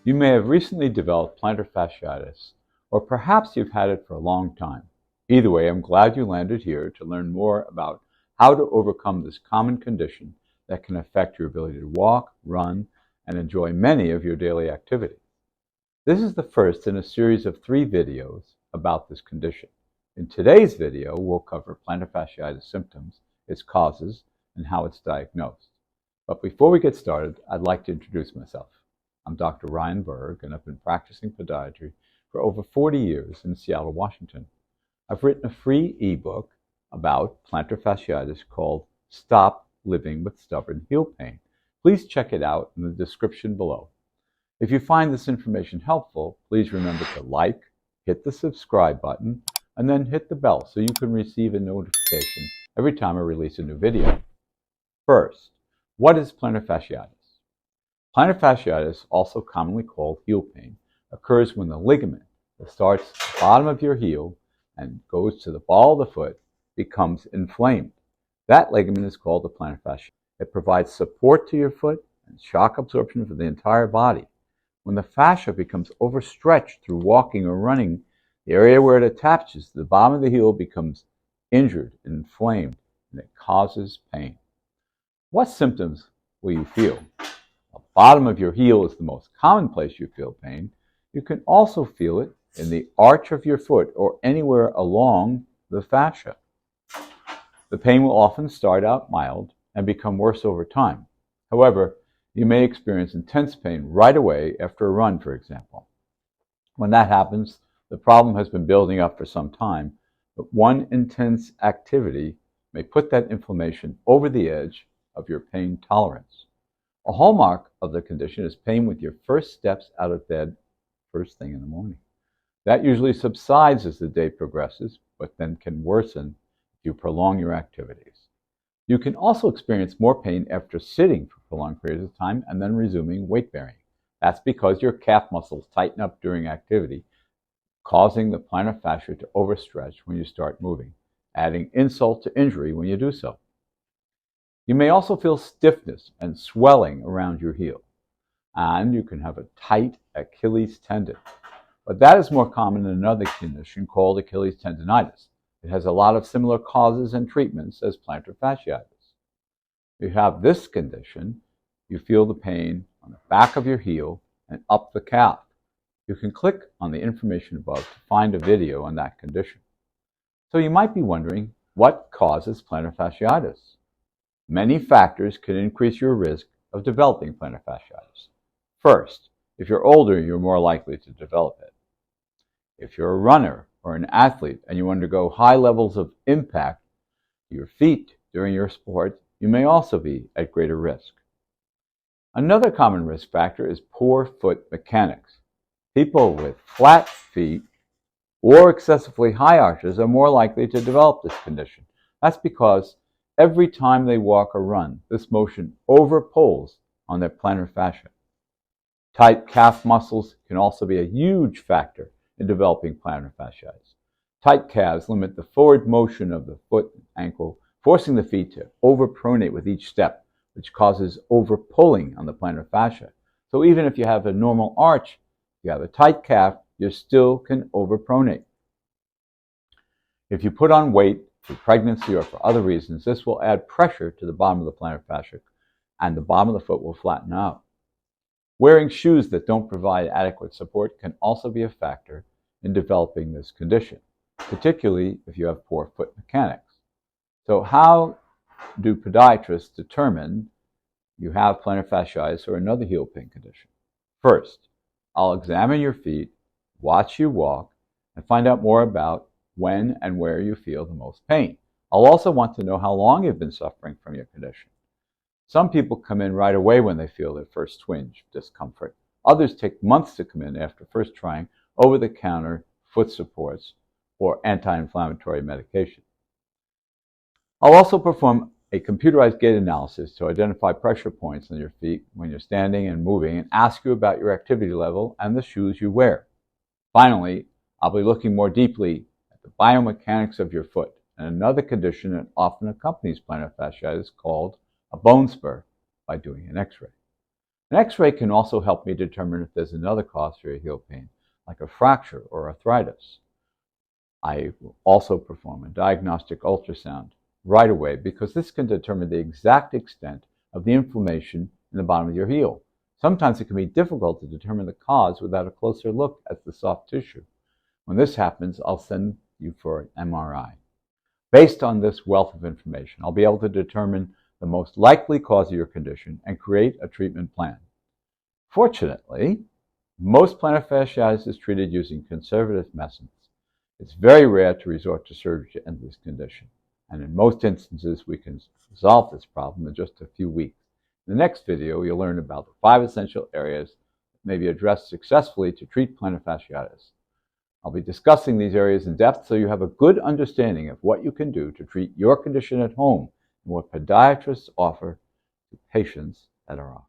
You may have recently developed plantar fasciitis, or perhaps you've had it for a long time. Either way, I'm glad you landed here to learn more about how to overcome this common condition that can affect your ability to walk, run, and enjoy many of your daily activities. This is the first in a series of 3 videos about this condition. In today's video, we'll cover plantar fasciitis symptoms, its causes, and how it's diagnosed. But before we get started, I'd like to introduce myself. I'm Dr. Ryan Berg, and I've been practicing podiatry for over 40 years in Seattle, Washington. I've written a free ebook about plantar fasciitis called Stop Living with Stubborn Heel Pain. Please check it out in the description below. If you find this information helpful, please remember to like, hit the subscribe button, and then hit the bell so you can receive a notification every time I release a new video. First, what is plantar fasciitis? Plantar fasciitis, also commonly called heel pain, occurs when the ligament that starts at the bottom of your heel and goes to the ball of the foot becomes inflamed. That ligament is called the plantar fascia. It provides support to your foot and shock absorption for the entire body. When the fascia becomes overstretched through walking or running, the area where it attaches to the bottom of the heel becomes injured and inflamed, and it causes pain. What symptoms will you feel? The bottom of your heel is the most common place you feel pain. You can also feel it in the arch of your foot or anywhere along the fascia. The pain will often start out mild and become worse over time. However, you may experience intense pain right away after a run, for example. When that happens, the problem has been building up for some time, but one intense activity may put that inflammation over the edge of your pain tolerance. A hallmark of the condition is pain with your first steps out of bed first thing in the morning. That usually subsides as the day progresses, but then can worsen if you prolong your activities. You can also experience more pain after sitting for prolonged periods of time and then resuming weight bearing. That's because your calf muscles tighten up during activity, causing the plantar fascia to overstretch when you start moving, adding insult to injury when you do so. You may also feel stiffness and swelling around your heel, and you can have a tight Achilles tendon. But that is more common in another condition called Achilles tendonitis. It has a lot of similar causes and treatments as plantar fasciitis. If you have this condition, you feel the pain on the back of your heel and up the calf. You can click on the information above to find a video on that condition. So you might be wondering, what causes plantar fasciitis? Many factors can increase your risk of developing plantar fasciitis. First, if you're older, you're more likely to develop it. If you're a runner or an athlete and you undergo high levels of impact to your feet during your sport, you may also be at greater risk. Another common risk factor is poor foot mechanics. People with flat feet or excessively high arches are more likely to develop this condition. That's because every time they walk or run, this motion overpulls on their plantar fascia. Tight calf muscles can also be a huge factor in developing plantar fasciitis. Tight calves limit the forward motion of the foot and ankle, forcing the feet to overpronate with each step, which causes overpulling on the plantar fascia. So even if you have a normal arch, if you have a tight calf, you still can overpronate. If you put on weight through pregnancy or for other reasons, this will add pressure to the bottom of the plantar fascia, and the bottom of the foot will flatten out. Wearing shoes that don't provide adequate support can also be a factor in developing this condition, particularly if you have poor foot mechanics. So how do podiatrists determine you have plantar fasciitis or another heel pain condition? First, I'll examine your feet, watch you walk, and find out more about when and where you feel the most pain. I'll also want to know how long you've been suffering from your condition. Some people come in right away when they feel their first twinge of discomfort. Others take months to come in after first trying over-the-counter foot supports or anti-inflammatory medication. I'll also perform a computerized gait analysis to identify pressure points on your feet when you're standing and moving and ask you about your activity level and the shoes you wear. Finally, I'll be looking more deeply at the biomechanics of your foot and another condition that often accompanies plantar fasciitis called a bone spur by doing an x-ray. An X-ray can also help me determine if there's another cause for your heel pain, like a fracture or arthritis. I will also perform a diagnostic ultrasound right away because this can determine the exact extent of the inflammation in the bottom of your heel. Sometimes it can be difficult to determine the cause without a closer look at the soft tissue. When this happens, I'll send you for an MRI. Based on this wealth of information, I'll be able to determine the most likely cause of your condition and create a treatment plan. Fortunately, most plantar fasciitis is treated using conservative methods. It's very rare to resort to surgery to end this condition, and in most instances we can resolve this problem in just a few weeks. In the next video, you'll learn about the 5 essential areas that may be addressed successfully to treat plantar fasciitis. I'll be discussing these areas in depth so you have a good understanding of what you can do to treat your condition at home and what podiatrists offer to patients at our office.